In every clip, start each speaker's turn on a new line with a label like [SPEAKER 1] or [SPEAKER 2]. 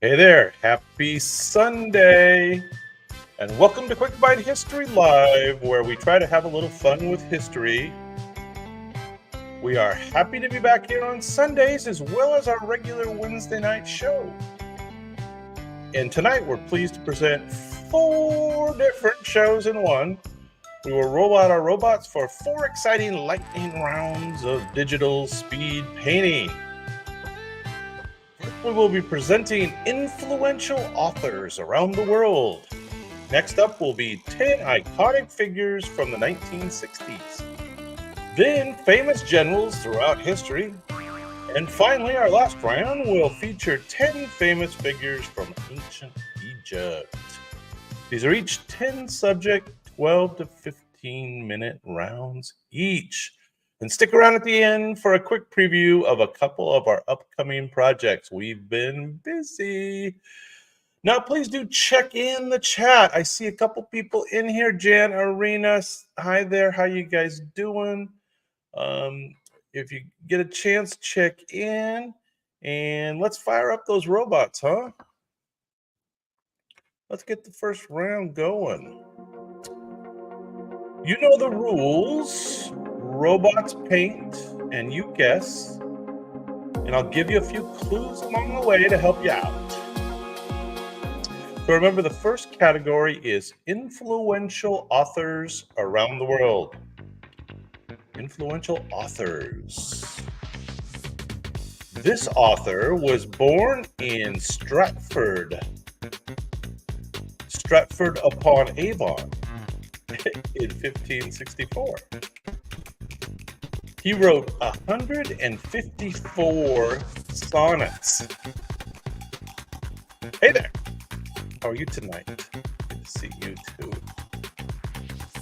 [SPEAKER 1] Hey there, happy Sunday, and welcome to Quick Bite History Live, where we try to have a little fun with history. We are happy to be back here on Sundays as well as our regular Wednesday night show. And tonight we're pleased to present 4 different shows in one. We will roll out our robots for 4 exciting lightning rounds of digital speed painting. We will be presenting influential authors around the world. Next up will be 10 iconic figures from the 1960s. Then famous generals throughout history. And finally, our last round will feature 10 famous figures from ancient Egypt. These are each 10 subject, 12 to 15-minute rounds each. And stick around at the end for a quick preview of a couple of our upcoming projects. We've been busy. Now, please do check in the chat. I see a couple people in here. Jan Arena, hi there. How you guys doing? If you get a chance, check in. And let's fire up those robots, huh? Let's get the first round going. You know the rules. Robots paint and you guess. And I'll give you a few clues along the way to help you out. So remember, the first category is influential authors around the world. Influential authors. This author was born in Stratford upon Avon in 1564. He wrote 154 sonnets. Hey there. How are you tonight? Good to see you too.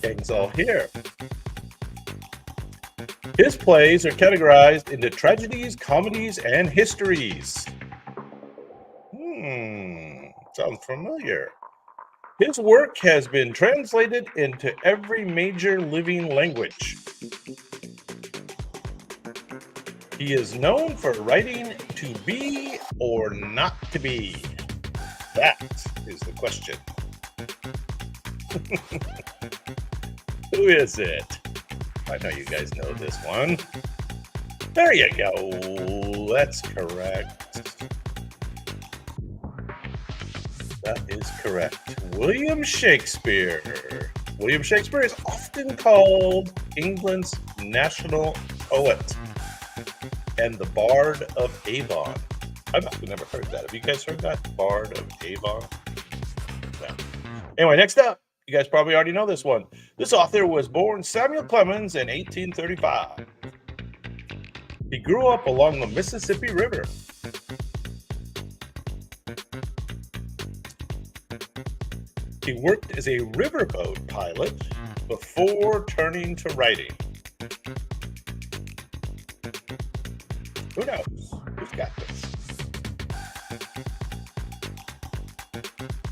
[SPEAKER 1] Gang's all here. His plays are categorized into tragedies, comedies, and histories. Sounds familiar. His work has been translated into every major living language. He is known for writing to be or not to be. That is the question. Who is it? I know you guys know this one. There you go. That's correct. That is correct. William Shakespeare. William Shakespeare is often called England's national poet and the Bard of Avon. I've never heard that. Have you guys heard that? Bard of Avon? No. Anyway, next up, you guys probably already know this one. This author was born Samuel Clemens in 1835. He grew up along the Mississippi River. He worked as a riverboat pilot before turning to writing. Who knows? Who's got this?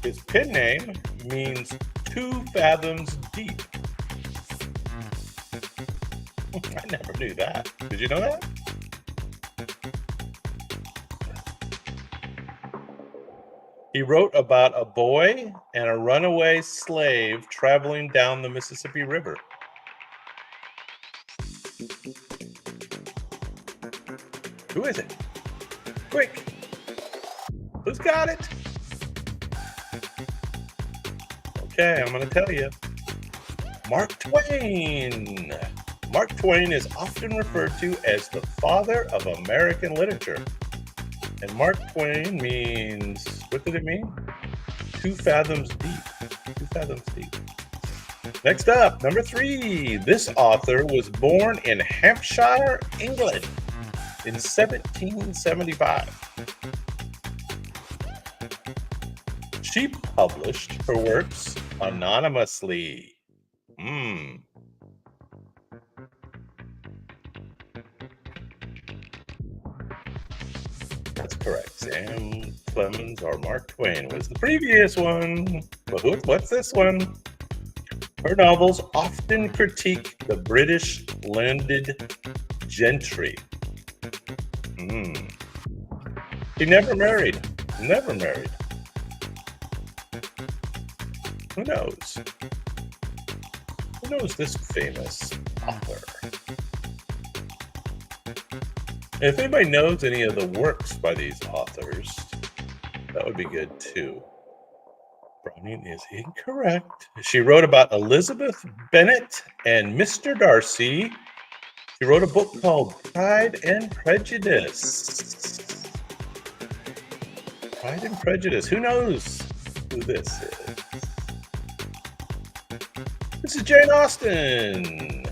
[SPEAKER 1] His pen name means 2 fathoms deep. I never knew that. Did you know that? He wrote about a boy and a runaway slave traveling down the Mississippi River. Who is it? Quick! Who's got it? Okay, I'm going to tell you. Mark Twain. Mark Twain is often referred to as the father of American literature. And Mark Twain means, what did it mean? 2 fathoms deep. 2 fathoms deep. Next up, number 3. This author was born in Hampshire, England in 1775. She published her works anonymously. That's correct. Sam Clemens or Mark Twain was the previous one. But what's this one? Her novels often critique the British landed gentry. He never married. never married. Who knows? Who knows this famous author? And if anybody knows any of the works by these authors, that would be good too. Browning is incorrect. She wrote about Elizabeth Bennet and Mr. Darcy. She wrote a book called Pride and Prejudice. Pride and Prejudice. Who knows who this is? This is Jane Austen.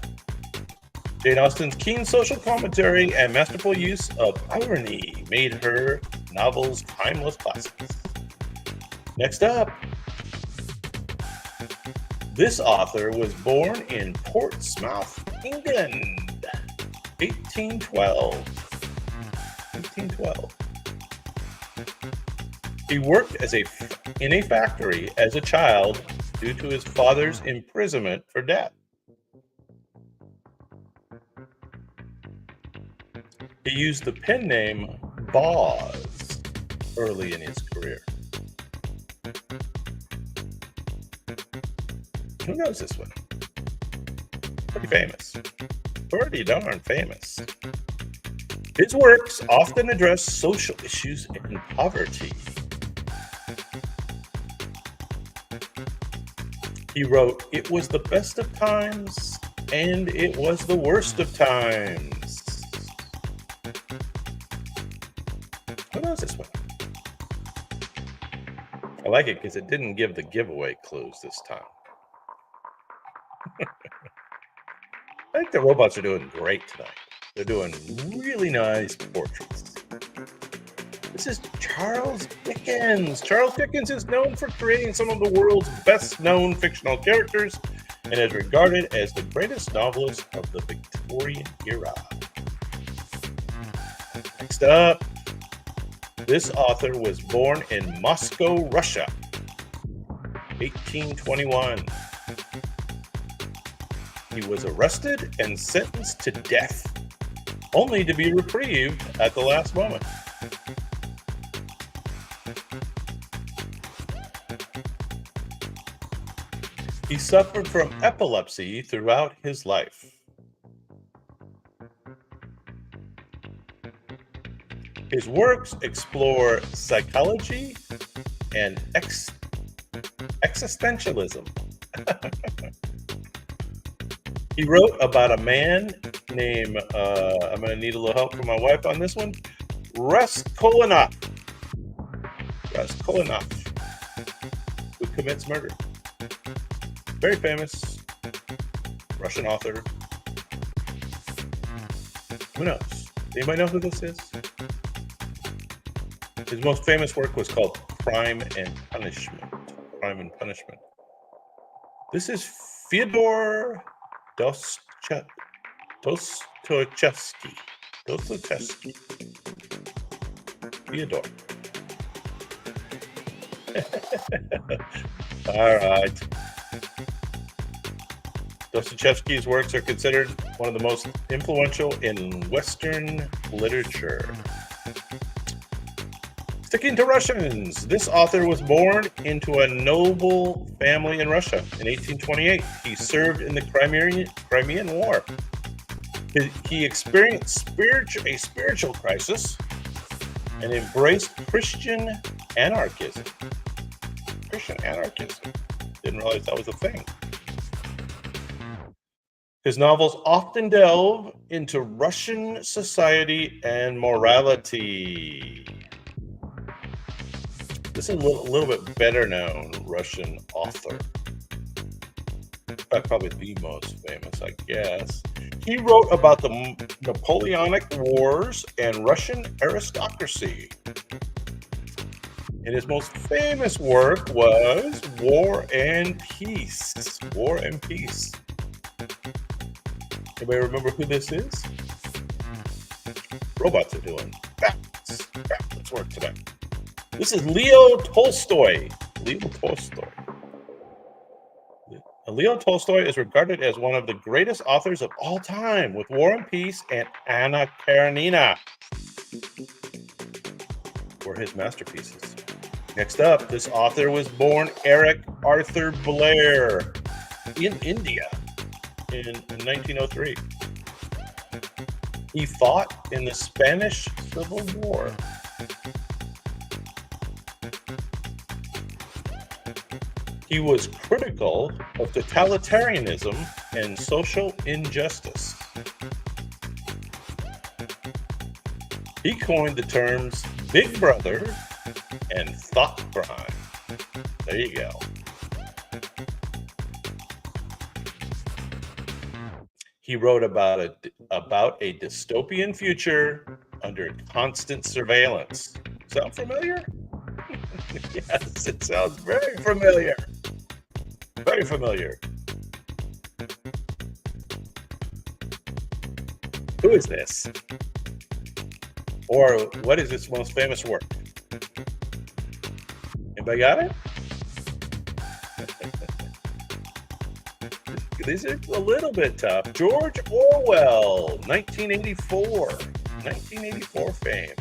[SPEAKER 1] Jane Austen's keen social commentary and masterful use of irony made her novels timeless classics. Next up, this author was born in Portsmouth, England, 1812. 1812. He worked in a factory as a child due to his father's imprisonment for debt. He used the pen name Boz early in his career. Who knows this one? Pretty famous. Pretty darn famous. His works often address social issues and poverty. He wrote, "It was the best of times, and it was the worst of times." Who knows this one? I like it because it didn't give the giveaway clues this time. I think the robots are doing great tonight. They're doing really nice portraits. This is Charles Dickens. Charles Dickens is known for creating some of the world's best-known fictional characters and is regarded as the greatest novelist of the Victorian era. Next up, this author was born in Moscow, Russia, 1821. He was arrested and sentenced to death, only to be reprieved at the last moment. He suffered from epilepsy throughout his life. His works explore psychology and existentialism. He wrote about a man named, I'm going to need a little help from my wife on this one, Raskolnikov, who commits murder. Very famous Russian author. Who knows? Anybody know who this is? His most famous work was called Crime and Punishment. Crime and Punishment. This is Fyodor Dostoevsky. Fyodor. All right. Dostoevsky's works are considered one of the most influential in Western literature. Sticking to Russians, this author was born into a noble family in Russia in 1828. He served in the Crimean War. He experienced a spiritual crisis and embraced Christian anarchism. Didn't realize that was a thing. His novels often delve into Russian society and morality. This is a little bit better known Russian author. In fact, probably the most famous, I guess. He wrote about the Napoleonic Wars and Russian aristocracy. And his most famous work was War and Peace. War and Peace. Anybody remember who this is? Robots are doing fabulous work today. This is Leo Tolstoy. Leo Tolstoy is regarded as one of the greatest authors of all time, with War and Peace and Anna Karenina. were his masterpieces. Next up, this author was born Eric Arthur Blair in India in 1903. He fought in the Spanish Civil War. He was critical of totalitarianism and social injustice. He coined the terms Big Brother and thought crime. There you go. He wrote about a dystopian future under constant surveillance. Sound familiar? Yes, it sounds very familiar. Very familiar. Who is this? Or what is its most famous work? Anybody got it? These are a little bit tough. George Orwell, 1984. 1984 fame.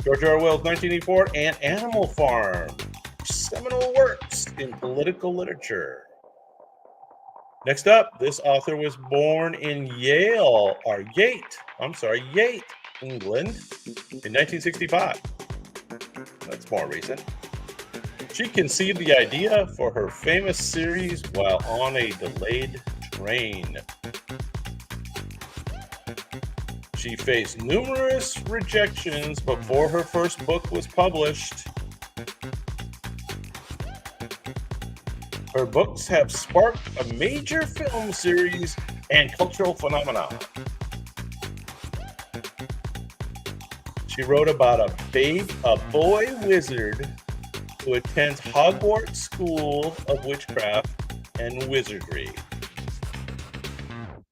[SPEAKER 1] George Orwell's 1984 and Animal Farm. Seminal works in political literature. Next up, this author was born in Yate, England in 1965. That's more recent. She conceived the idea for her famous series while on a delayed train. She faced numerous rejections before her first book was published. Her books have sparked a major film series and cultural phenomenon. She wrote about a boy wizard who attends Hogwarts School of Witchcraft and Wizardry.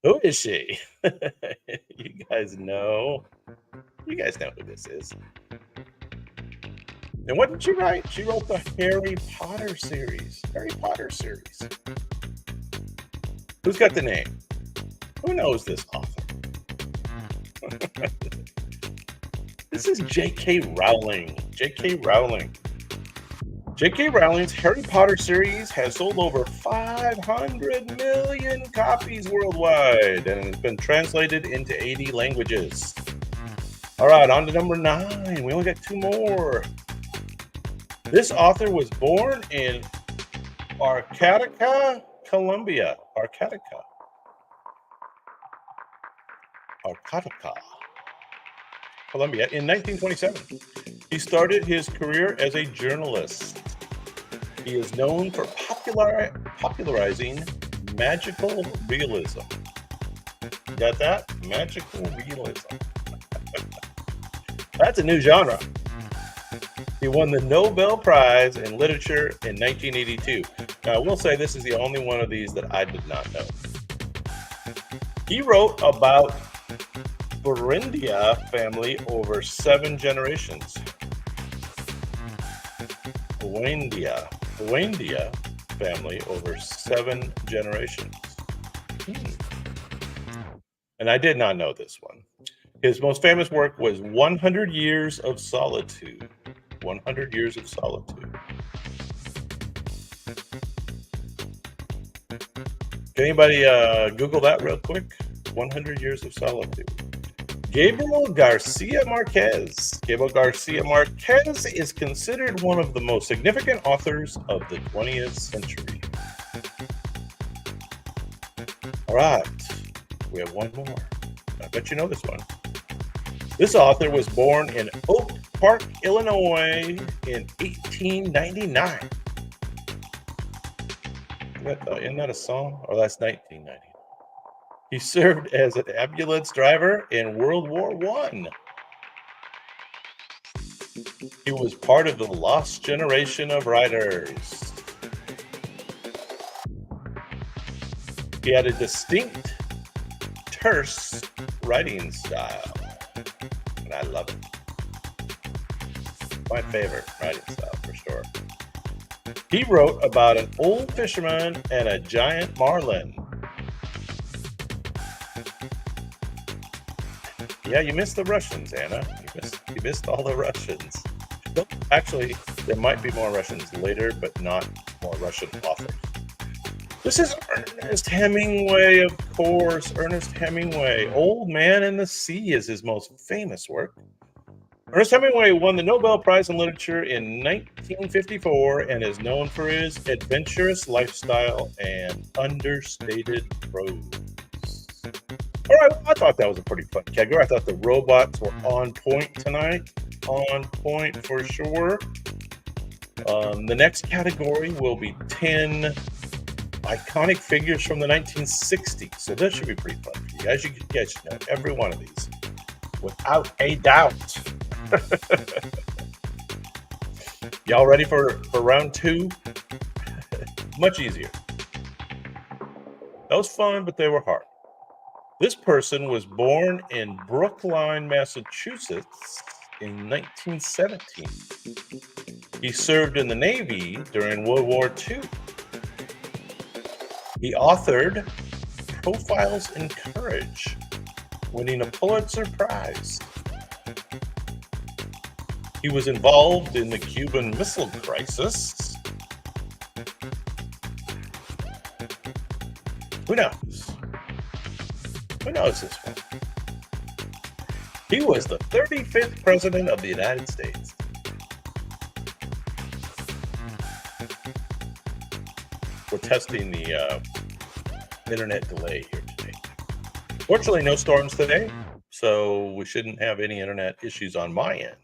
[SPEAKER 1] Who is she? You guys know. You guys know who this is. And what did she write? She wrote the Harry Potter series. Harry Potter series. Who's got the name? Who knows this author? This is J.K. Rowling. J.K. Rowling. J.K. Rowling's Harry Potter series has sold over 500 million copies worldwide and has been translated into 80 languages. All right, on to number 9. We only got 2 more. This author was born in Arcata, Colombia. Arcata, Colombia in 1927. He started his career as a journalist. He is known for popularizing magical realism. You got that? Magical realism. That's a new genre. He won the Nobel Prize in Literature in 1982. Now, I will say this is the only one of these that I did not know. He wrote about Buendia family over 7 generations. Buendia family over 7 generations. And I did not know this one. His most famous work was 100 Years of Solitude. 100 Years of Solitude. Can anybody Google that real quick? 100 Years of Solitude. Gabriel Garcia Marquez. Gabriel Garcia Marquez is considered one of the most significant authors of the 20th century. All right, we have one more. I bet you know this one. This author was born in Oak Park, Illinois in 1899. Isn't that a song? Or that's 1990. He served as an ambulance driver in World War I. He was part of the lost generation of writers. He had a distinct, terse writing style, and I love it. My favorite writing style, for sure. He wrote about an old fisherman and a giant marlin. Yeah, you missed the Russians, Anna. You missed all the Russians. Actually, there might be more Russians later, but not more Russian authors. This is Ernest Hemingway, of course. Ernest Hemingway. Old Man and the Sea is his most famous work. Ernest Hemingway won the Nobel Prize in Literature in 1954 and is known for his adventurous lifestyle and understated prose. All right, well, I thought that was a pretty fun category. I thought the robots were on point tonight. On point for sure. The next category will be 10 iconic figures from the 1960s. So that should be pretty fun for you guys. You should know every one of these without a doubt. Y'all ready for round two? Much easier. That was fun, but they were hard. This person was born in Brookline, Massachusetts in 1917. He served in the Navy during World War II. He authored Profiles in Courage, winning a Pulitzer Prize. He was involved in the Cuban Missile Crisis. Who knows? Who knows this one? He was the 35th President of the United States. We're testing the internet delay here today. Fortunately, no storms today, so we shouldn't have any internet issues on my end.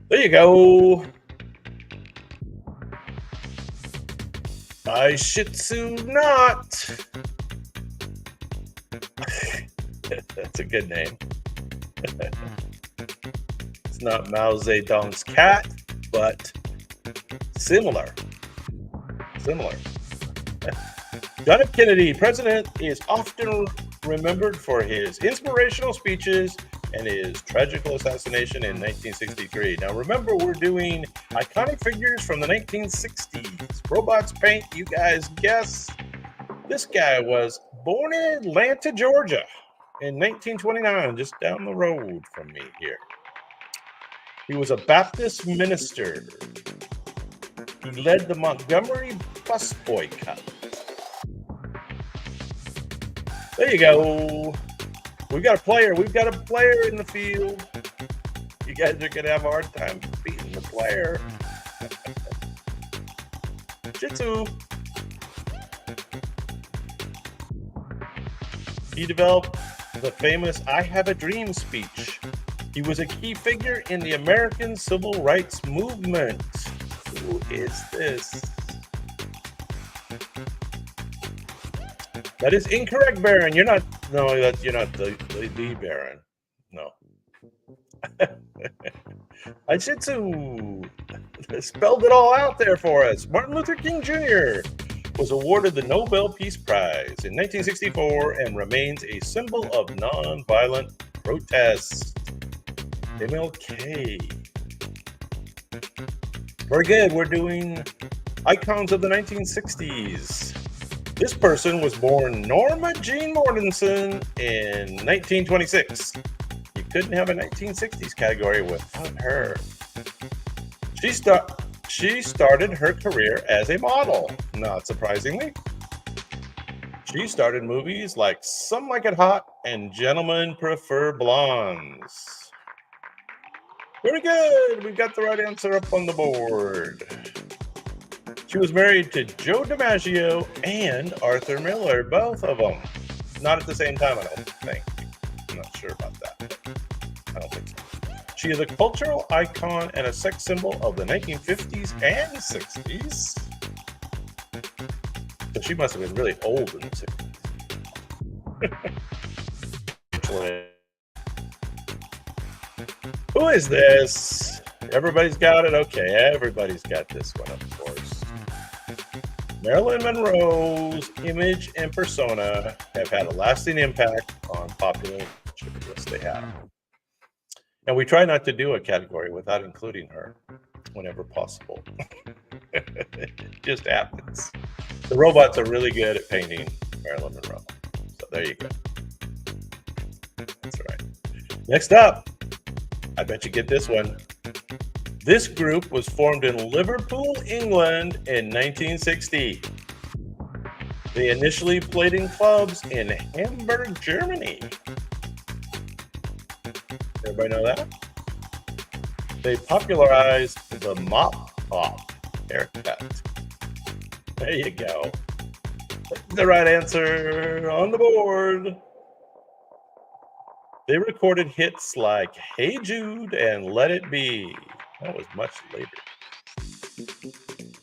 [SPEAKER 1] There you go. I Shih Tzu not. That's a good name. It's not Mao Zedong's cat, but similar. John F. Kennedy, president, is often remembered for his inspirational speeches and his tragical assassination in 1963. Now remember, we're doing iconic figures from the 1960s. Robots paint, you guys guess. This guy was born in Atlanta, Georgia in 1929, just down the road from me here. He was a Baptist minister. He led the Montgomery bus boycott. There you go. We've got a player. We've got a player in the field. You guys are going to have a hard time beating the player. Shih Tzu. He developed the famous I Have a Dream speech. He was a key figure in the American Civil Rights Movement. Who is this? That is incorrect, Baron. You're not the Baron. No. I Shih Tzu spelled it all out there for us. Martin Luther King Jr. was awarded the Nobel Peace Prize in 1964 and remains a symbol of nonviolent protest. MLK. Very good. We're doing icons of the 1960s. This person was born Norma Jean Mortensen in 1926. You couldn't have a 1960s category without her. She started her career as a model, not surprisingly. She started movies like Some Like It Hot and Gentlemen Prefer Blondes. Very good. We've got the right answer up on the board. She was married to Joe DiMaggio and Arthur Miller, both of them. Not at the same time, I don't think. I'm not sure about that. I don't think so. She is a cultural icon and a sex symbol of the 1950s and 60s. So she must have been really old in the 60s. Who is this? Everybody's got it? Okay, everybody's got this one, of course. Marilyn Monroe's image and persona have had a lasting impact on popular culture. Yes, they have. And we try not to do a category without including her whenever possible. It just happens. The robots are really good at painting Marilyn Monroe. So there you go. That's right. Next up, I bet you get this one. This group was formed in Liverpool, England in 1960. They initially played in clubs in Hamburg, Germany. Everybody know that? They popularized the mop-top haircut. There you go. The right answer on the board. They recorded hits like Hey Jude and Let It Be. That was much later.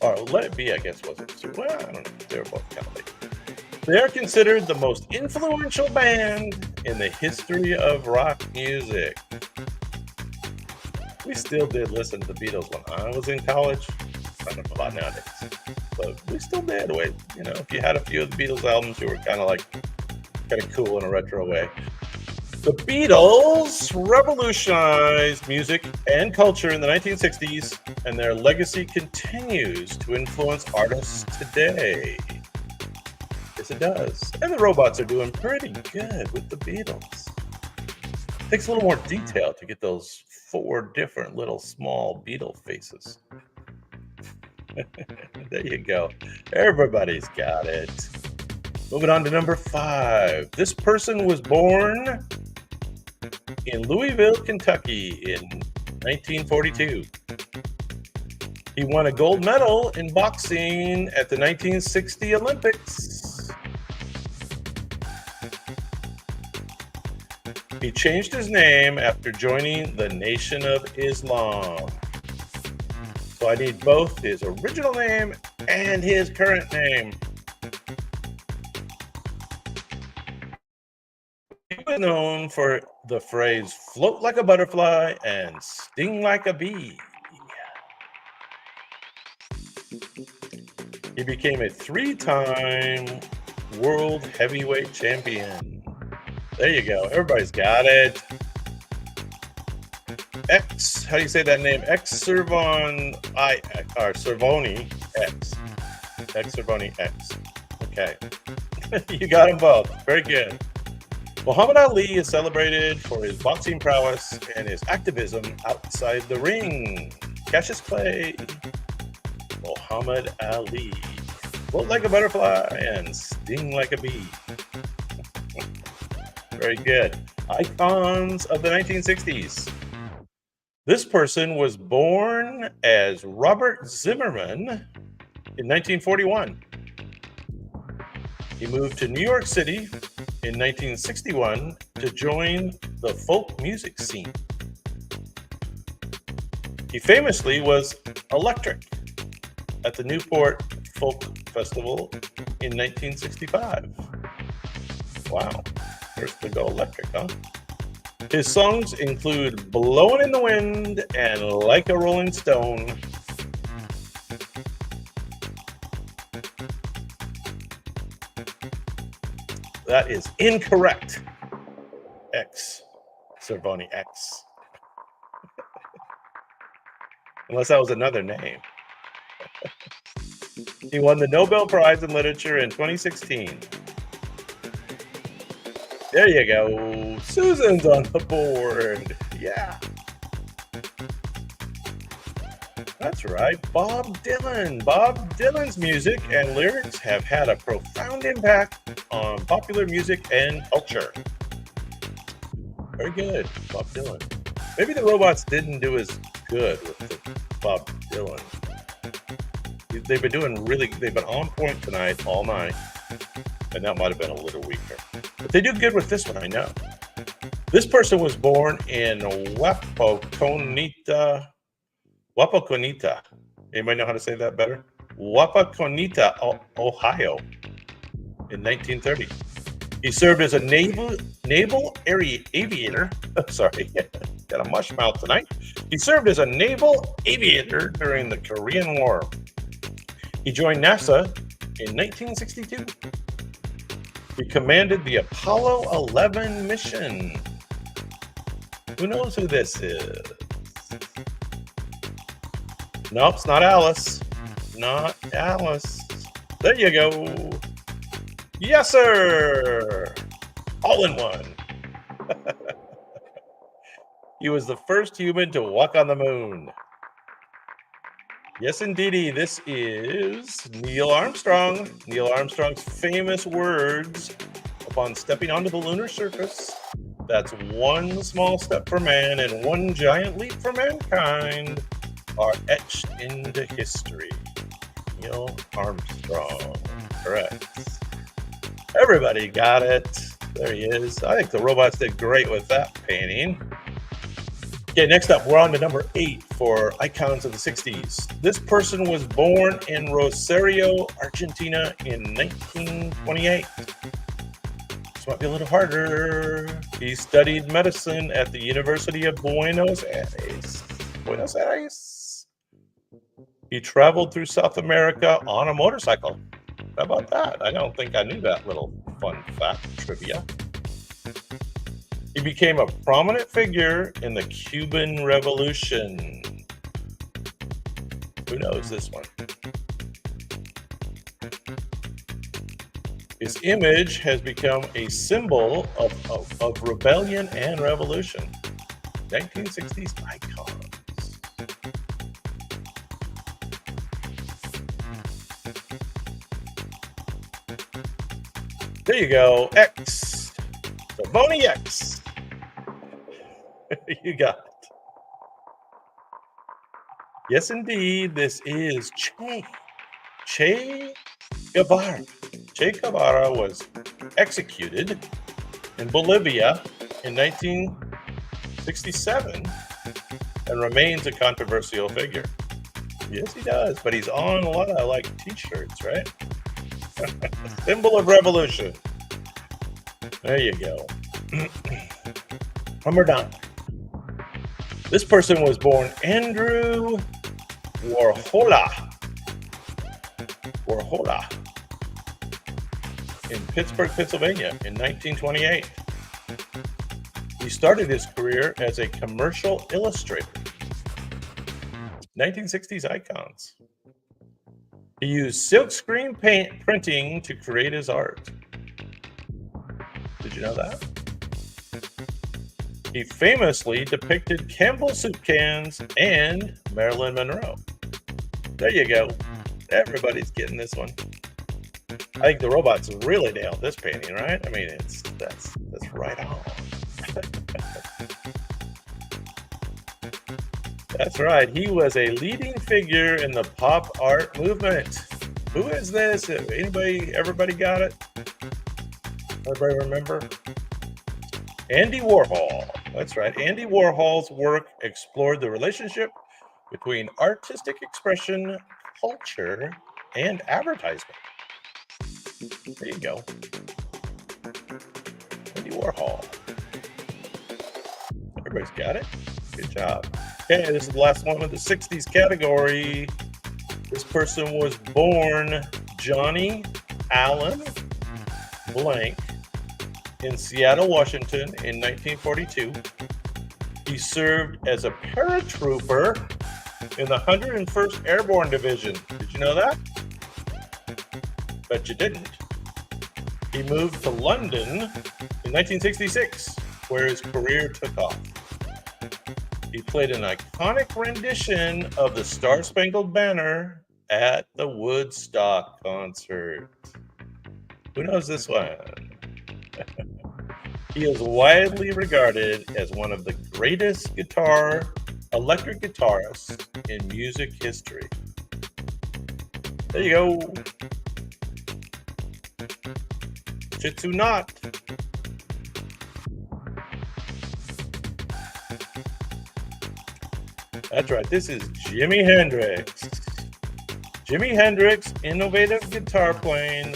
[SPEAKER 1] Or Let It Be, I guess, wasn't too. Well, I don't know. They were both kind of late. They are considered the most influential band in the history of rock music. We still did listen to the Beatles when I was in college. I don't know about nowadays, but we still did. Wait, if you had a few of the Beatles albums, you were kind of cool in a retro way. The Beatles revolutionized music and culture in the 1960s, and their legacy continues to influence artists today. Yes, it does. And the robots are doing pretty good with the Beatles. It takes a little more detail to get those 4 different little small Beatle faces. There you go. Everybody's got it. Moving on to number 5. This person was born in Louisville, Kentucky in 1942. He won a gold medal in boxing at the 1960 Olympics. He changed his name after joining the Nation of Islam. So I need both his original name and his current name. He was known for the phrase float like a butterfly and sting like a bee. He became a 3-time world heavyweight champion. There you go. Everybody's got it. How do you say that name? Cervoni X. Cervoni X. Okay. You got them both. Very good. Muhammad Ali is celebrated for his boxing prowess and his activism outside the ring. Cassius Clay. Muhammad Ali. Float like a butterfly and sting like a bee. Very good. Icons of the 1960s. This person was born as Robert Zimmerman in 1941. He moved to New York City in 1961 to join the folk music scene. He famously was electric at the Newport Folk Festival in 1965. Wow, first to go electric, huh? His songs include Blowin' in the Wind and Like a Rolling Stone. That is incorrect. Cervoni X. Unless that was another name. He won the Nobel Prize in Literature in 2016. There you go. Susan's on the board. Yeah. That's right. Bob Dylan. Bob Dylan's music and lyrics have had a profound impact on popular music and culture. Very good, Bob Dylan. Maybe the robots didn't do as good with the Bob Dylan. They've been on point tonight, all night, and that might have been a little weaker. But they do good with this one, I know. This person was born in Wapakoneta. Anybody know how to say that better? Wapakoneta, Ohio, in 1930. He served as a naval aviator. Sorry, got a mush mouth tonight. He served as a naval aviator during the Korean War. He joined NASA in 1962. He commanded the Apollo 11 mission. Who knows who this is? Nope, it's not Alice. Not Alice. There you go. Yes, sir. All in one. He was the first human to walk on the moon. Yes, indeedy, this is Neil Armstrong. Neil Armstrong's famous words upon stepping onto the lunar surface. That's one small step for man and one giant leap for mankind are etched into history. Neil Armstrong. Correct. Everybody got it. There he is. I think the robots did great with that painting. Okay, next up, we're on to number 8 for icons of the 60s. This person was born in Rosario, Argentina in 1928. This might be a little harder. He studied medicine at the University of Buenos Aires. Buenos Aires. He traveled through South America on a motorcycle. How about that? I don't think I knew that little fun fact trivia. He became a prominent figure in the Cuban Revolution. Who knows this one? His image has become a symbol of rebellion and revolution. 1960s icons. There you go, X. So Boney X. You got it. Yes, indeed, this is Che Guevara. Che Guevara was executed in Bolivia in 1967 and remains a controversial figure. Yes, he does, but he's on a lot of t-shirts, right? Symbol of revolution. There you go. Number 9. This person was born Andrew Warhola in Pittsburgh, Pennsylvania in 1928. He started his career as a commercial illustrator. 1960s icons. He used silkscreen printing to create his art. Did you know that? He famously depicted Campbell soup cans and Marilyn Monroe. There you go. Everybody's getting this one. I think the robots really nailed this painting, right? I mean, that's right on. That's right. He was a leading figure in the pop art movement. Who is this? Everybody got it? Everybody remember? Andy Warhol. That's right. Andy Warhol's work explored the relationship between artistic expression, culture, and advertisement. There you go. Andy Warhol. Everybody's got it? Good job. Okay, this is the last one of the 60s category. This person was born Johnny Allen Blank in Seattle, Washington in 1942. He served as a paratrooper in the 101st Airborne Division. Did you know that? Bet you didn't. He moved to London in 1966, where his career took off. He played an iconic rendition of the Star-Spangled Banner at the Woodstock concert. Who knows this one? He is widely regarded as one of the greatest electric guitarists in music history. There you go. Jitsu Knot. That's right, this is Jimi Hendrix. Jimi Hendrix's innovative guitar playing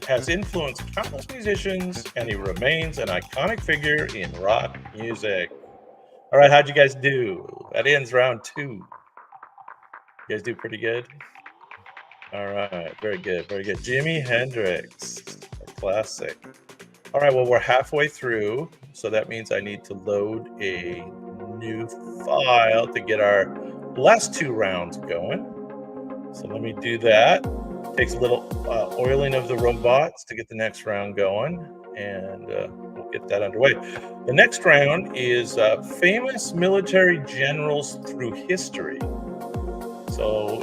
[SPEAKER 1] has influenced countless musicians, and he remains an iconic figure in rock music. All right, how'd you guys do? That ends round 2. You guys do pretty good? All right, very good, very good. Jimi Hendrix, a classic. All right, well, we're halfway through, so that means I need to load a new file to get our last 2 rounds going. So let me do that. Takes a little oiling of the robots to get the next round going, and we'll get that underway. The next round is famous military generals through history. So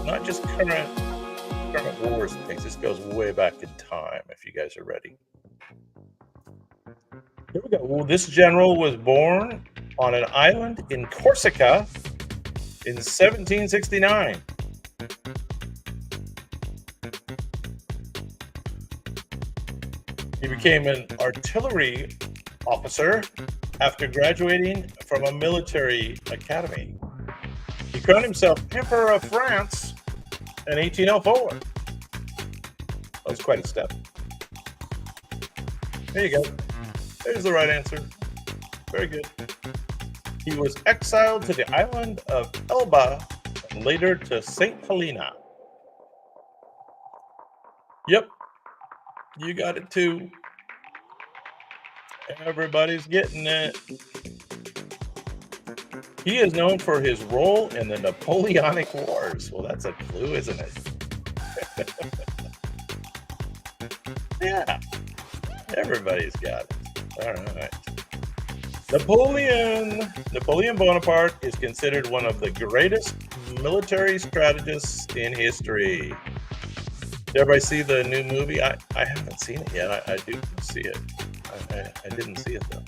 [SPEAKER 1] not just current wars and things. This goes way back in time, if you guys are ready. Here we go. Well, this general was born on an island in Corsica in 1769. He became an artillery officer after graduating from a military academy. He crowned himself Emperor of France in 1804. That was quite a step. There you go. There's the right answer. Very good. He was exiled to the island of Elba and later to St. Helena. Yep. You got it too. Everybody's getting it. He is known for his role in the Napoleonic Wars. Well, that's a clue, isn't it? Yeah. Everybody's got it. All right. Napoleon Bonaparte is considered one of the greatest military strategists in history. Did everybody see the new movie? I haven't seen it yet. I do see it. I didn't see it, though.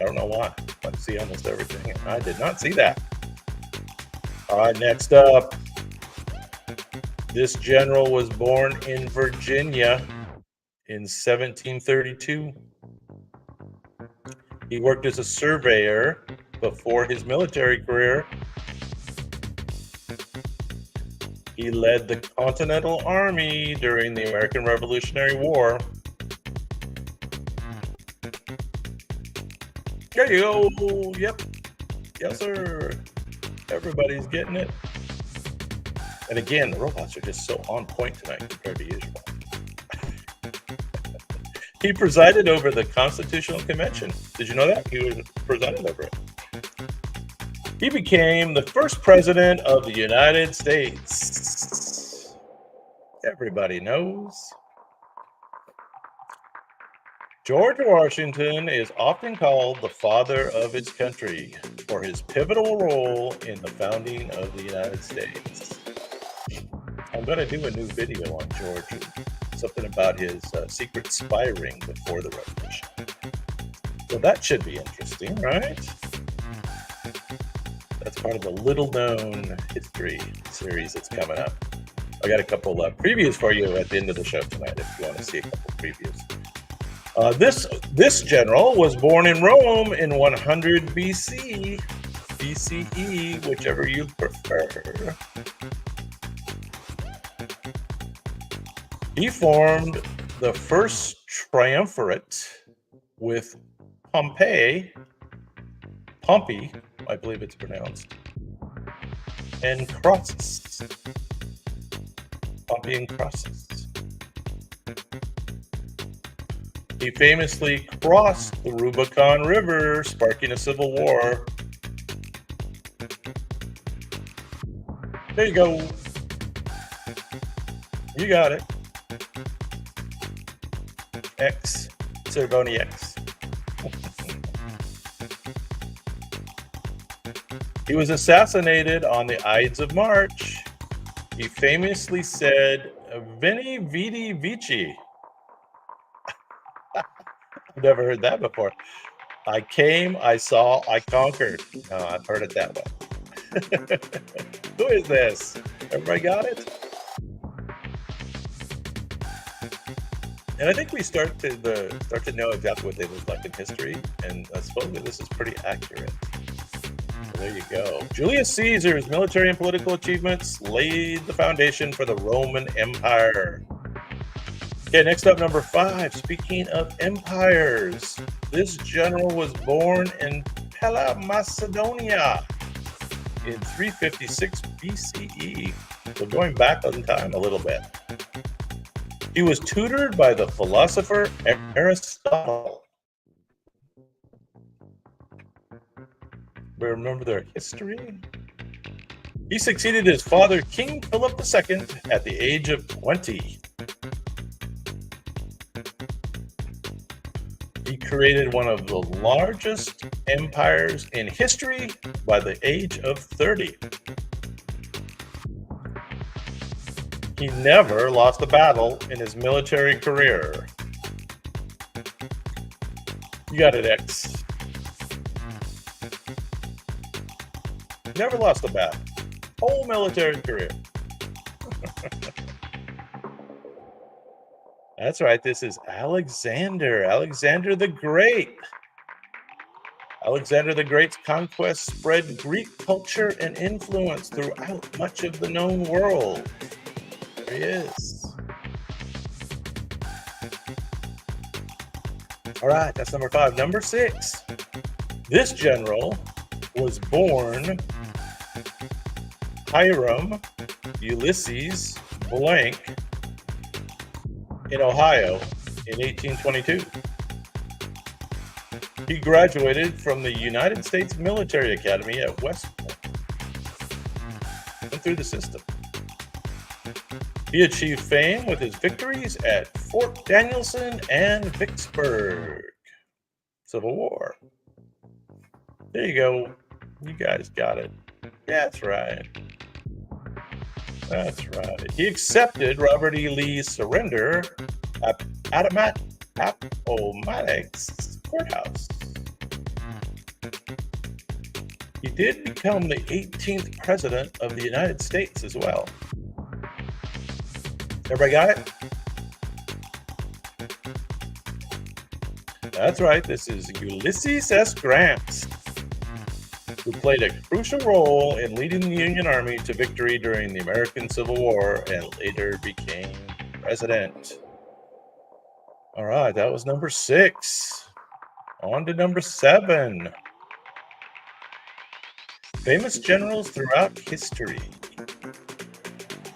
[SPEAKER 1] I don't know why. I see almost everything. I did not see that. All right, next up. This general was born in Virginia in 1732. He worked as a surveyor before his military career. He led the Continental Army during the American Revolutionary War. There you go. Yep. Yes, sir. Everybody's getting it. And again, the robots are just so on point tonight compared to usual. He presided over the Constitutional Convention. Did you know that? He was presided over it. He became the first president of the United States. Everybody knows. George Washington is often called the father of his country for his pivotal role in the founding of the United States. I'm going to do a new video on George, something about his secret spy ring before the revolution. So that should be interesting, right? That's part of the little-known history series that's coming up. I got a couple previews for you at the end of the show tonight if you want to see a couple previews. This general was born in Rome in 100 BC, BCE, whichever you prefer. He formed the first triumvirate with Pompey, I believe it's pronounced, and Crassus. Pompey and Crassus. He famously crossed the Rubicon River, sparking a civil war. There you go. You got it. X. Cervoni X. He was assassinated on the Ides of March. He famously said, Veni Vidi Vici. I've never heard that before. I came, I saw, I conquered. No, I've heard it that way. Who is this? Everybody got it? And I think we start to know exactly what they look like in history, and supposedly this is pretty accurate. So there you go. Julius Caesar's military and political achievements laid the foundation for the Roman Empire. Okay, next up, number 5. Speaking of empires, this general was born in Pella, Macedonia in 356 BCE. So going back in time a little bit. He was tutored by the philosopher Aristotle. Remember their history? He succeeded his father, King Philip II, at the age of 20. He created one of the largest empires in history by the age of 30. He never lost a battle in his military career. You got it, X. Never lost a battle. Whole military career. That's right. This is Alexander. Alexander the Great. Alexander the Great's conquest spread Greek culture and influence throughout much of the known world. There he is. All right, that's number 5. Number 6. This general was born Hiram Ulysses Blank in Ohio in 1822. He graduated from the United States Military Academy at West Point. Went through the system. He achieved fame with his victories at Fort Danielson and Vicksburg. Civil War. There you go. You guys got it. That's right. That's right. He accepted Robert E. Lee's surrender at Appomattox Courthouse. He did become the 18th president of the United States as well. Everybody got it? That's right. This is Ulysses S. Grant, who played a crucial role in leading the Union Army to victory during the American Civil War and later became president. All right, that was number 6. On to number 7. Famous generals throughout history.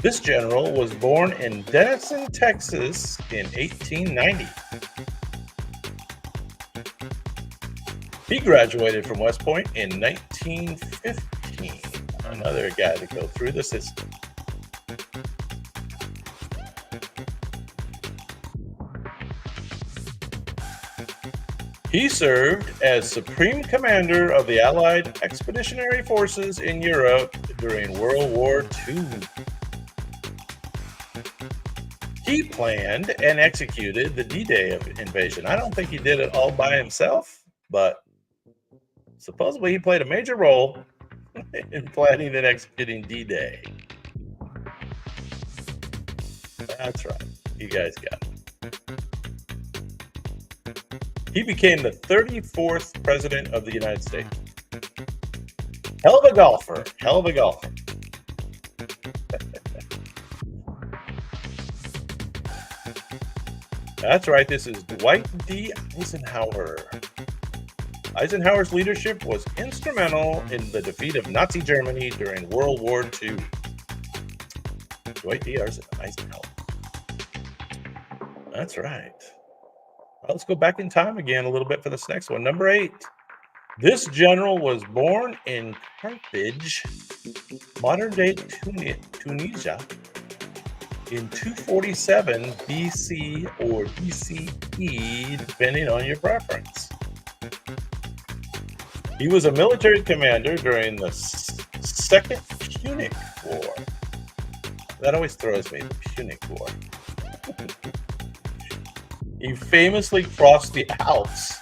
[SPEAKER 1] This general was born in Denison, Texas in 1890. He graduated from West Point in 1915. Another guy to go through the system. He served as Supreme Commander of the Allied Expeditionary Forces in Europe during World War II. He planned and executed the D-Day invasion. I don't think he did it all by himself, but supposedly he played a major role in planning and executing D-Day. That's right. You guys got it. He became the 34th president of the United States. Hell of a golfer. Hell of a golfer. That's right. This is Dwight D. Eisenhower. Eisenhower's leadership was instrumental in the defeat of Nazi Germany during World War II. Dwight D. Eisenhower. That's right. Well, let's go back in time again a little bit for this next one. Number 8. This general was born in Carthage, modern-day Tunisia, in 247 BC or BCE, depending on your preference. He was a military commander during the Second Punic War. That always throws me, the Punic War. He famously crossed the Alps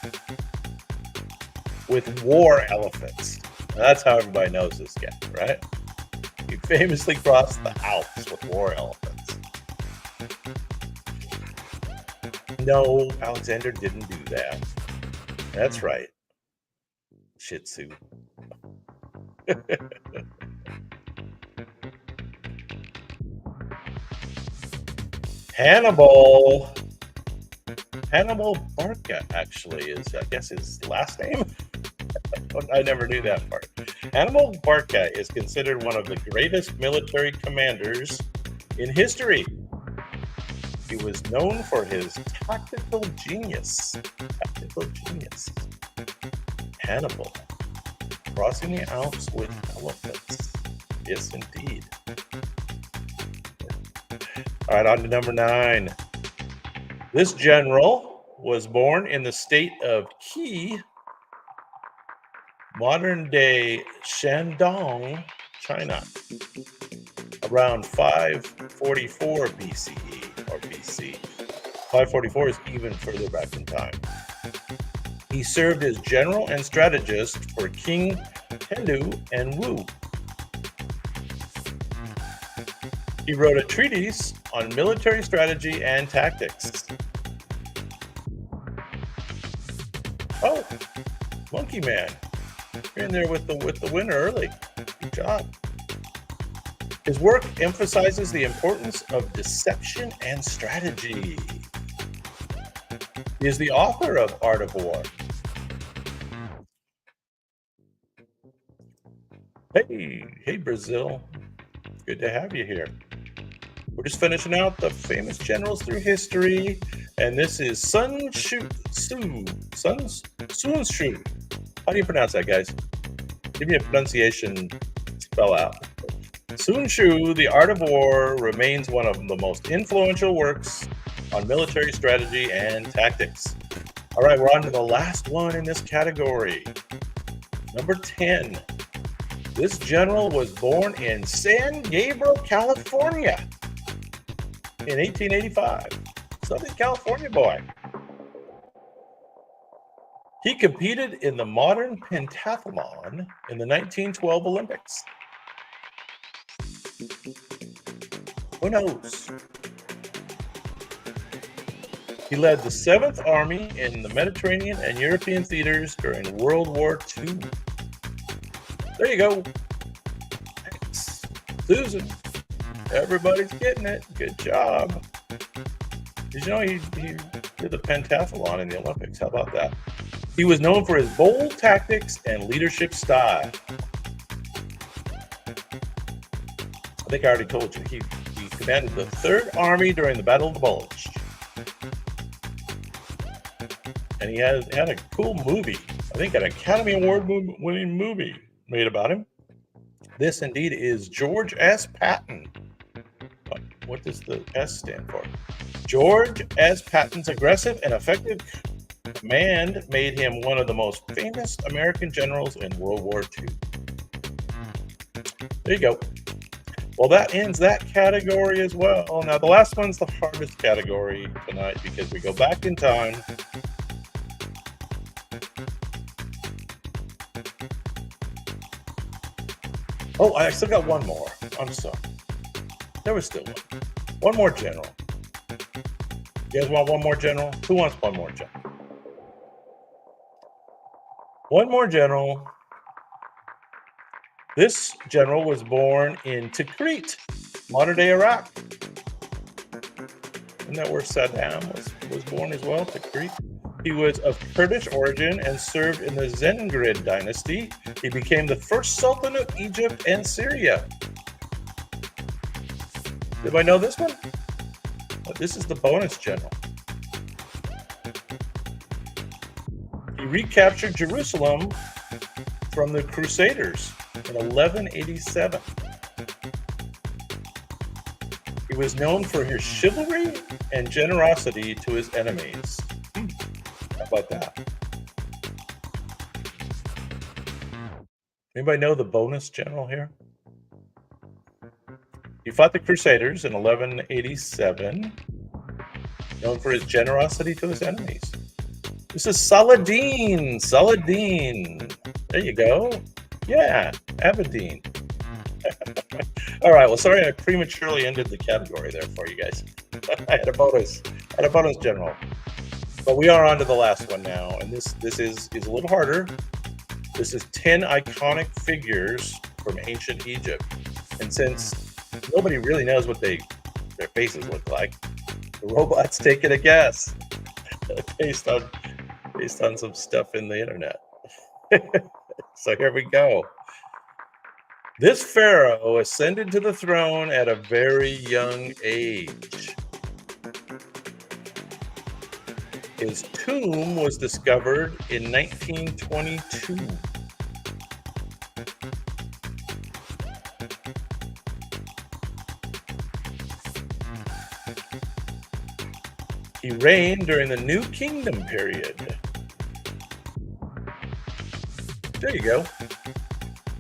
[SPEAKER 1] with war elephants. That's how everybody knows this guy, right? He famously crossed the Alps with war elephants. No, Alexander didn't do that. That's right. Shih Tzu. Hannibal Barca actually is, I guess, his last name. I never knew that part. Hannibal Barca is considered one of the greatest military commanders in history. He was known for his tactical genius. Hannibal, crossing the Alps with elephants. Yes, indeed. All right, on to number 9. This general was born in the state of Qi, modern-day Shandong, China, around 544 BCE or BC. 544 is even further back in time. He served as general and strategist for King Hendu and Wu. He wrote a treatise on military strategy and tactics. Oh, Monkey Man, you're in there with the winner early. Good job. His work emphasizes the importance of deception and strategy. He is the author of Art of War. Hey, Brazil. Good to have you here. We're just finishing out the famous generals through history, and this is Sun Tzu. How do you pronounce that, guys? Give me a pronunciation spell out. Sun Tzu, The Art of War, remains one of the most influential works on military strategy and tactics. All right, we're on to the last one in this category. Number 10. This general was born in San Gabriel, California in 1885. Southern California boy. He competed in the modern pentathlon in the 1912 Olympics. Who knows? He led the 7th Army in the Mediterranean and European theaters during World War II. There you go. Thanks, Susan. Everybody's getting it. Good job. Did you know he did the pentathlon in the Olympics? How about that? He was known for his bold tactics and leadership style. I think I already told you. He commanded the 3rd Army during the Battle of the Bulge. And he had a cool movie. I think an Academy Award-winning movie made about him. This indeed is George S. Patton. What does the S stand for? George S. Patton's aggressive and effective command made him one of the most famous American generals in World War II. There you go. Well, that ends that category as well. Now, the last one's the hardest category tonight because we go back in time. Oh, I still got one more. I'm sorry. There was still one. One more general. You guys want one more general? Who wants one more general? One more general. This general was born in Tikrit, modern-day Iraq. Isn't that where Saddam was born as well, Tikrit? He was of Kurdish origin and served in the Zengrid dynasty. He became the first Sultan of Egypt and Syria. Anybody know this one? This is the bonus general. He recaptured Jerusalem from the Crusaders in 1187. He was known for his chivalry and generosity to his enemies. How about that? Anybody know the bonus general here? He fought the Crusaders in 1187, known for his generosity to his enemies. This is Saladin. Saladin. There you go. Yeah, Aberdeen. All right. Well, sorry I prematurely ended the category there for you guys. I had a bonus general. But we are on to the last one now, and this is a little harder. This is 10 iconic figures from ancient Egypt. And since nobody really knows what their faces look like, the robot's taking a guess based on some stuff in the internet. So here we go. This pharaoh ascended to the throne at a very young age. His tomb was discovered in 1922. He reigned during the New Kingdom period. There you go.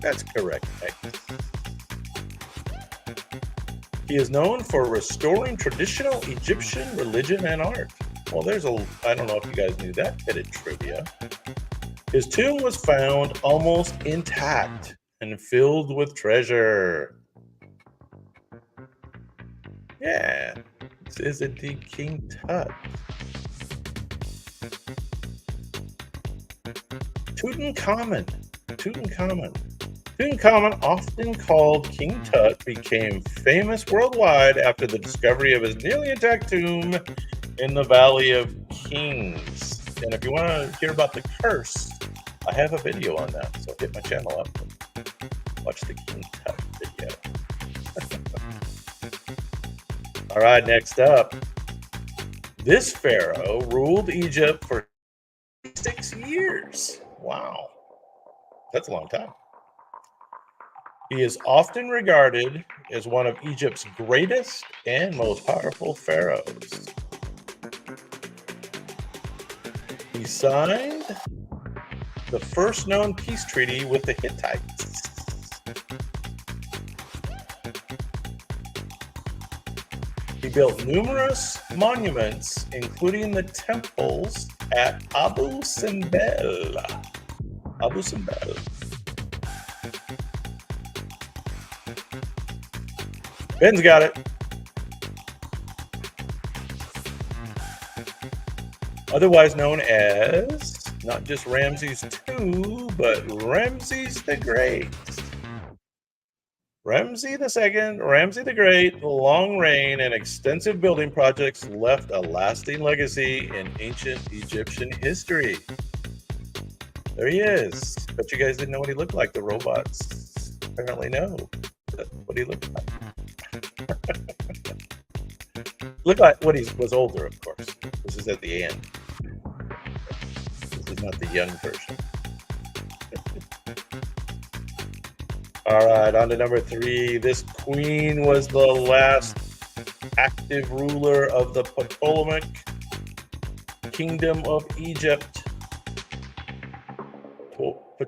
[SPEAKER 1] That's correct, Nick. He is known for restoring traditional Egyptian religion and art. Well, I don't know if you guys knew that bit of trivia. His tomb was found almost intact and filled with treasure. Yeah, this is indeed King Tut. Tutankhamun. Tutankhamun, often called King Tut, became famous worldwide after the discovery of his nearly intact tomb in the Valley of Kings. And if you want to hear about the curse, I have a video on that, so hit my channel up and watch the King Tut video. All right, next up. This pharaoh ruled Egypt for 6 years. Wow, that's a long time. He is often regarded as one of Egypt's greatest and most powerful pharaohs. He signed the first known peace treaty with the Hittites. He built numerous monuments, including the temples at Abu Simbel. Ben's got it. Otherwise known as not just Ramses II, but Ramses the Great. Ramses II, Ramses the Great, long reign and extensive building projects left a lasting legacy in ancient Egyptian history. There he is. Bet you guys didn't know what he looked like. The robots apparently know what he looked like. Looked like what he was older, of course. This is at the end. This is not the young version. All right, on to number 3. This queen was the last active ruler of the Ptolemaic Kingdom of Egypt.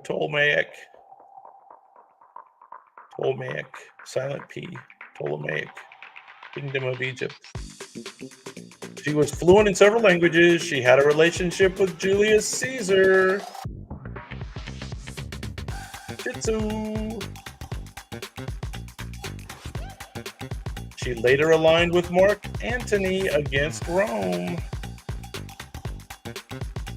[SPEAKER 1] Ptolemaic, silent P, Ptolemaic Kingdom of Egypt. She was fluent in several languages. She had a relationship with Julius Caesar. Jitsu. She later aligned with Mark Antony against Rome.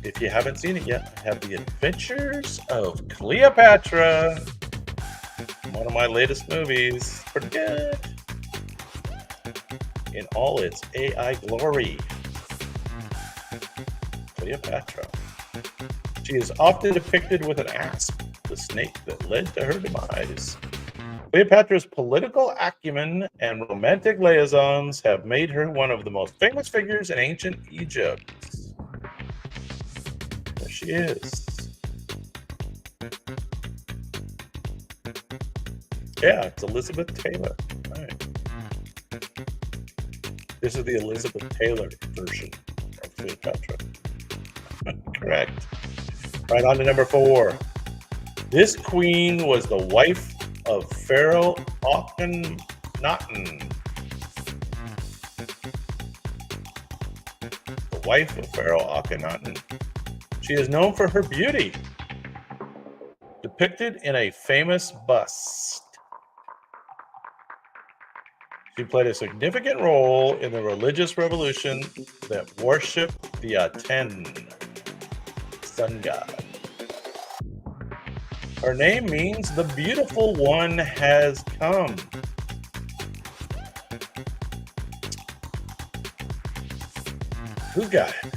[SPEAKER 1] If you haven't seen it yet, I have The Adventures of Cleopatra. One of my latest movies. Pretty good. In all its AI glory. Cleopatra. She is often depicted with an asp, the snake that led to her demise. Cleopatra's political acumen and romantic liaisons have made her one of the most famous figures in ancient Egypt. There she is. Yeah, it's Elizabeth Taylor. All right. This is the Elizabeth Taylor version of Cleopatra. Correct. Right, on to number 4. This queen was the wife of Pharaoh Akhenaten. The wife of Pharaoh Akhenaten. She is known for her beauty, depicted in a famous bust. She played a significant role in the religious revolution that worshipped the Aten, sun god. Her name means the beautiful one has come. Who got it?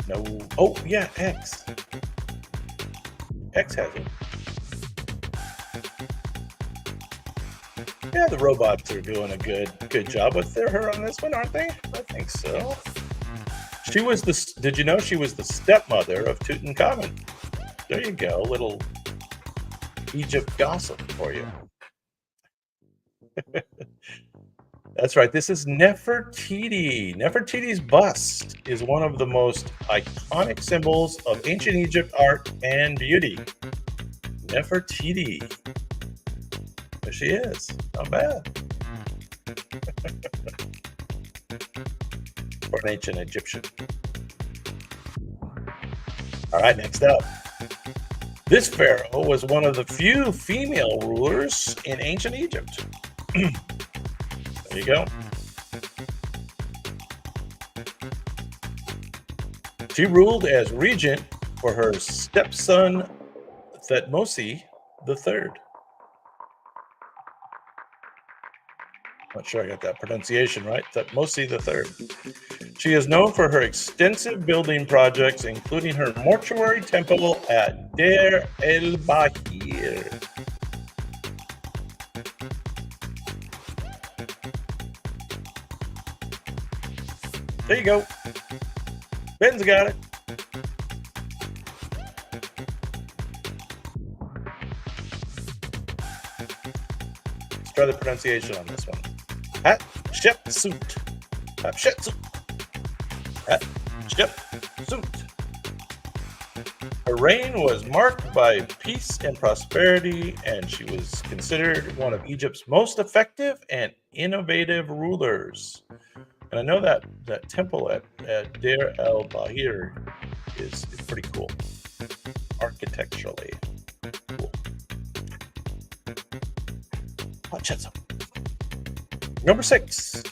[SPEAKER 1] No. Oh, yeah, X. X has it. Yeah, the robots are doing a good job with her on this one, aren't they? I think so. She was did you know she was the stepmother of Tutankhamun? There you go, little Egypt gossip for you. That's right. This is Nefertiti. Nefertiti's bust is one of the most iconic symbols of ancient Egypt art and beauty. Nefertiti. There she is. Not bad. For an ancient Egyptian. All right, next up. This pharaoh was one of the few female rulers in ancient Egypt. There you go. She ruled as regent for her stepson Thutmose III. Not sure I got that pronunciation right. Thutmose III. She is known for her extensive building projects, including her mortuary temple at Deir el-Bahir. There you go. Ben's got it. Let's try the pronunciation on this one. Hatshepsut. Hatshepsut. Hatshepsut. Her reign was marked by peace and prosperity, and she was considered one of Egypt's most effective and innovative rulers. And I know that temple at Deir el-Bahir is pretty cool, architecturally cool. Hatshepsut. Number 6.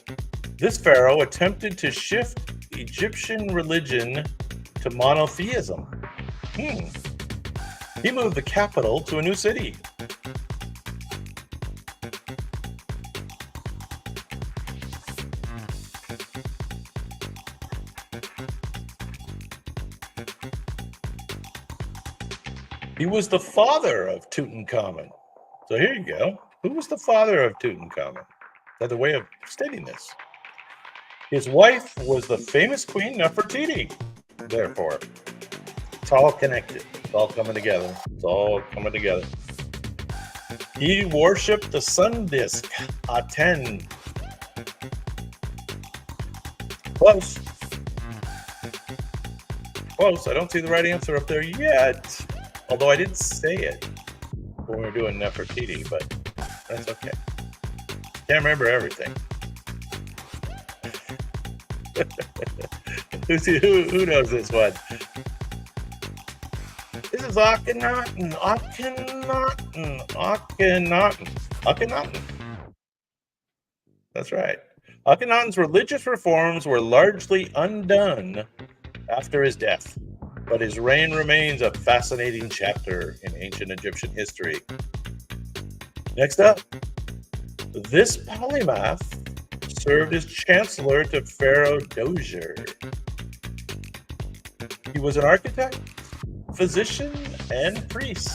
[SPEAKER 1] This pharaoh attempted to shift Egyptian religion to monotheism. He moved the capital to a new city. He was the father of Tutankhamun. So here you go. Who was the father of Tutankhamun? Another way of stating this. His wife was the famous Queen Nefertiti. Therefore, it's all connected. It's all coming together. It's all coming together. He worshipped the sun disk, Aten. Close. Close. I don't see the right answer up there yet. Although I did say it when we were doing Nefertiti, but that's okay. Can't remember everything. Who knows this one? This is Akhenaten. Akhenaten. That's right. Akhenaten's religious reforms were largely undone after his death, but his reign remains a fascinating chapter in ancient Egyptian history. Next up, this polymath served as chancellor to Pharaoh Dozier. He was an architect, physician, and priest.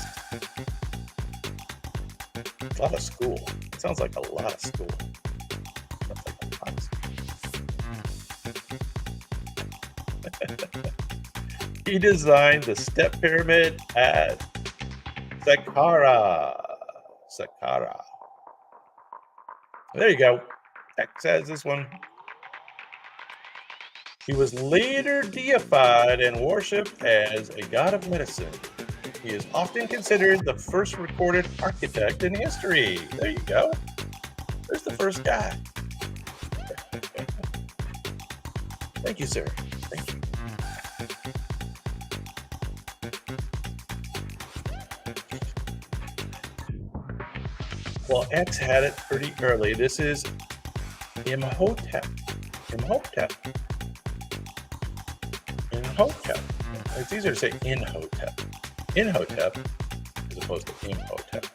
[SPEAKER 1] A lot of school. It sounds like a lot of school. Sounds like a lot of school. He designed the step pyramid at Saqqara. There you go. X has this one. He was later deified and worshipped as a god of medicine. He is often considered the first recorded architect in history. There you go. There's the first guy. Thank you, sir. Thank you. Well, X had it pretty early. This is Imhotep. Imhotep. It's easier to say Inhotep. Inhotep as opposed to Imhotep.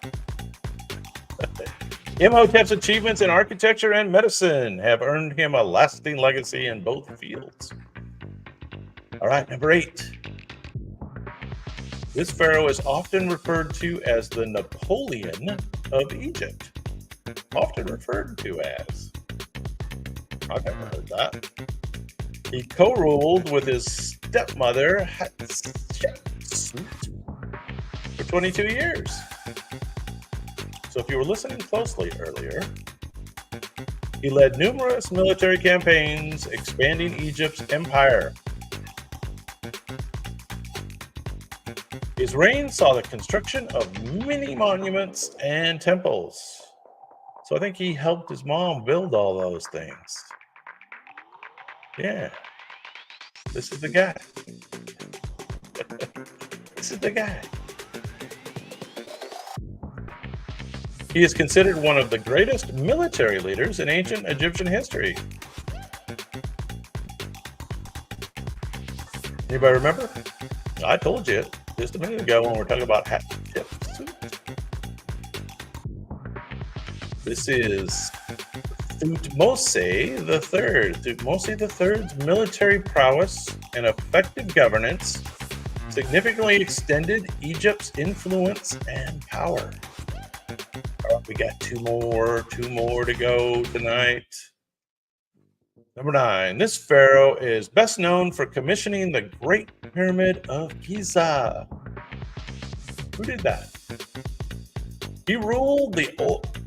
[SPEAKER 1] Imhotep's achievements in architecture and medicine have earned him a lasting legacy in both fields. All right, number 8. This pharaoh is often referred to as the Napoleon of Egypt. Often referred to as. I've never heard that. He co-ruled with his stepmother Hatshepsut for 22 years. So if you were listening closely earlier, He led numerous military campaigns, expanding Egypt's empire. His reign saw the construction of many monuments and temples. So I think he helped his mom build all those things. Yeah, this is the guy. This is the guy. He is considered one of the greatest military leaders in ancient Egyptian history. Anybody remember? I told you just a minute ago when we were talking about Hatshepsut. This is Thutmose III. Thutmose III's military prowess and effective governance significantly extended Egypt's influence and power. All right, we got two more to go tonight. Number 9. This pharaoh is best known for commissioning the Great Pyramid of Giza. Who did that? He ruled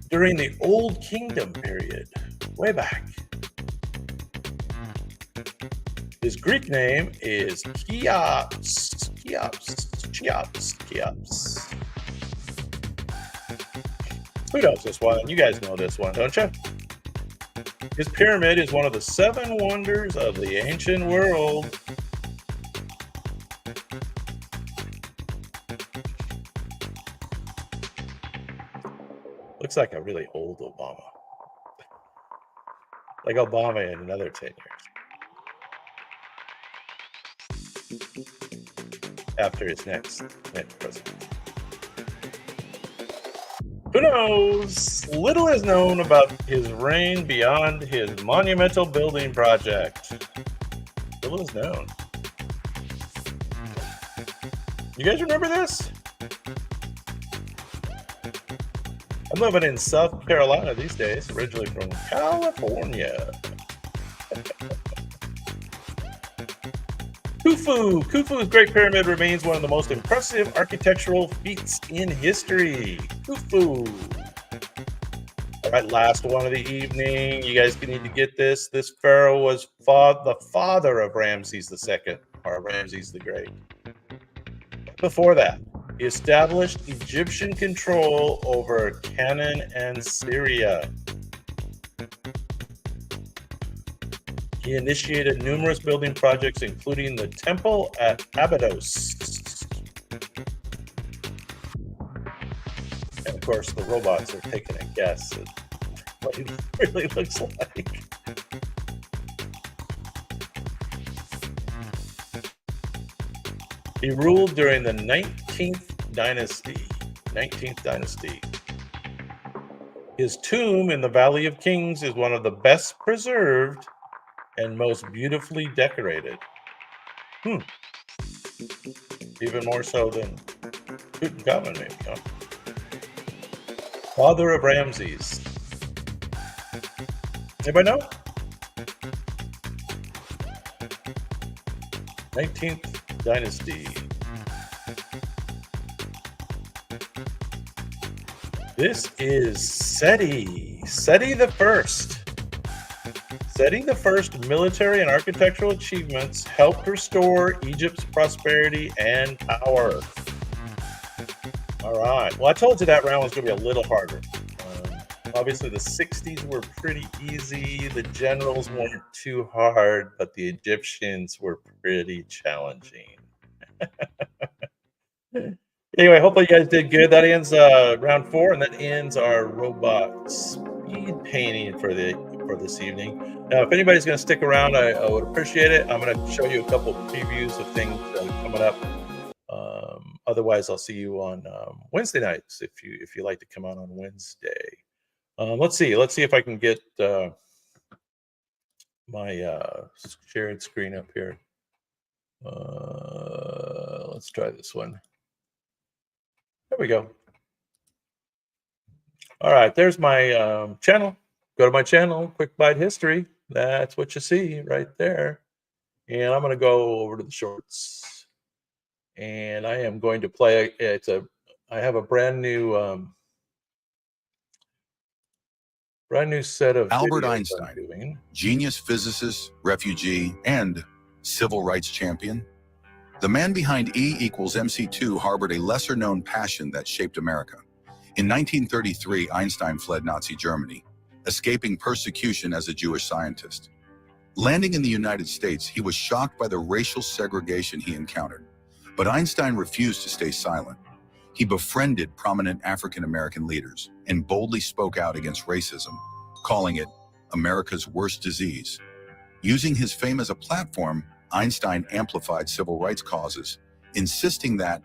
[SPEAKER 1] during the Old Kingdom period, way back. His Greek name is Cheops. Who knows this one? You guys know this one, don't you? His pyramid is one of the 7 wonders of the ancient world. Looks like a really old Obama. Like Obama in another 10 years. After his next president. Who knows? Little is known about his reign beyond his monumental building project. Little is known. You guys remember this? I'm living in South Carolina these days, originally from California. Khufu's Great Pyramid remains one of the most impressive architectural feats in history. Khufu. All right, last one of the evening. You guys need to get this. This pharaoh was the father of Ramses II, or Ramses the Great. Before that, he established Egyptian control over Canaan and Syria. He initiated numerous building projects, including the temple at Abydos. And of course, the robots are taking a guess at what he really looks like. He ruled during the 19th dynasty. His tomb in the Valley of Kings is one of the best preserved and most beautifully decorated. Even more so than Tutankhamun, maybe, huh? Father of Ramses. Anybody know? 19th dynasty. This is Seti. Seti the First. Seti the First military and architectural achievements helped restore Egypt's prosperity and power. All right. Well, I told you that round was going to be a little harder. Obviously, the 60s were pretty easy. The generals weren't too hard, but the Egyptians were pretty challenging. Anyway, hopefully you guys did good. That ends round 4, and that ends our robot speed painting for this evening. Now, if anybody's going to stick around, I would appreciate it. I'm going to show you a couple previews of things coming up. Otherwise, I'll see you on Wednesday nights if you like to come out on Wednesday. Let's see if I can get my sharing screen up here. Let's try this one. There we go. All right, there's my channel. Go to my channel, Quick Bite History. That's what you see right there. And I'm going to go over to the shorts. And I am going to play. I have a brand new Brand new set of
[SPEAKER 2] Albert
[SPEAKER 1] videos
[SPEAKER 2] Einstein,
[SPEAKER 1] I'm doing.
[SPEAKER 2] genius physicist, refugee, and civil rights champion. The man behind E equals MC2 harbored a lesser-known passion that shaped America. In 1933, Einstein fled Nazi Germany, escaping persecution as a Jewish scientist. Landing in the United States, he was shocked by the racial segregation he encountered. But Einstein refused to stay silent. He befriended prominent African-American leaders and boldly spoke out against racism, calling it America's worst disease. Using his fame as a platform, Einstein amplified civil rights causes, insisting that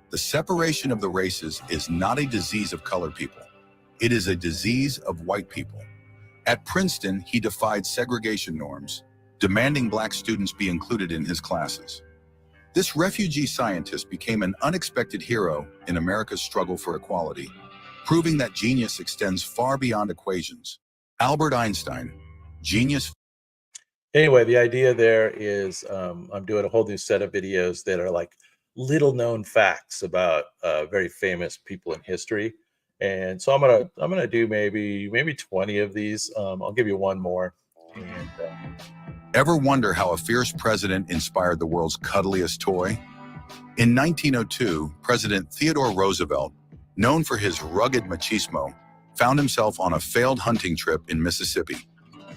[SPEAKER 2] the separation of the races is not a disease of colored people. It is a disease of white people. At Princeton, he defied segregation norms, demanding black students be included in his classes. This refugee scientist became an unexpected hero in America's struggle for equality, proving that genius extends far beyond equations. Albert Einstein, genius.
[SPEAKER 1] Anyway, the idea there is I'm doing a whole new set of videos that are like little known facts about very famous people in history. And so I'm gonna do maybe 20 of these. I'll give you one more. And
[SPEAKER 2] Ever wonder how a fierce president inspired the world's cuddliest toy? In 1902, President Theodore Roosevelt, known for his rugged machismo, found himself on a failed hunting trip in Mississippi.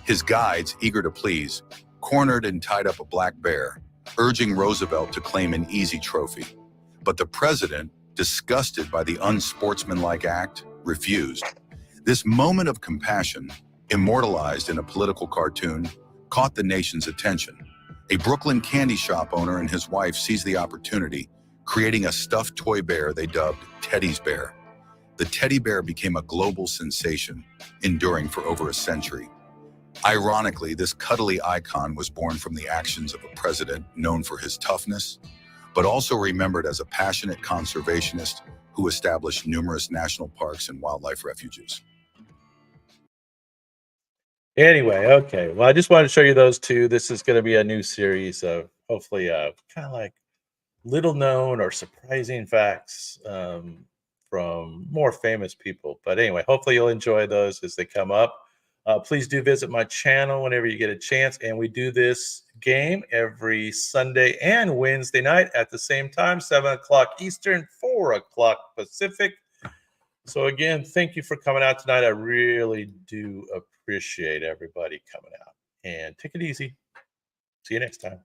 [SPEAKER 2] His guides, eager to please, cornered and tied up a black bear, urging Roosevelt to claim an easy trophy. But the president, disgusted by the unsportsmanlike act, refused. This moment of compassion, immortalized in a political cartoon, caught the nation's attention. A Brooklyn candy shop owner and his wife seized the opportunity, creating a stuffed toy bear they dubbed Teddy's Bear. The teddy bear became a global sensation, enduring for over a century. Ironically, this cuddly icon was born from the actions of a president known for his toughness, but also remembered as a passionate conservationist who established numerous national parks and wildlife refuges.
[SPEAKER 1] anyway, okay. Well, I just wanted to show you those two. This is going to be a new series of hopefully kind of like little known or surprising facts from more famous people. But anyway, hopefully you'll enjoy those as they come up. Please do visit my channel whenever you get a chance. And we do this game every Sunday and Wednesday night at the same time, 7 o'clock Eastern, 4 o'clock Pacific. So again, thank you for coming out tonight. I really do appreciate everybody coming out. And take it easy. See you next time.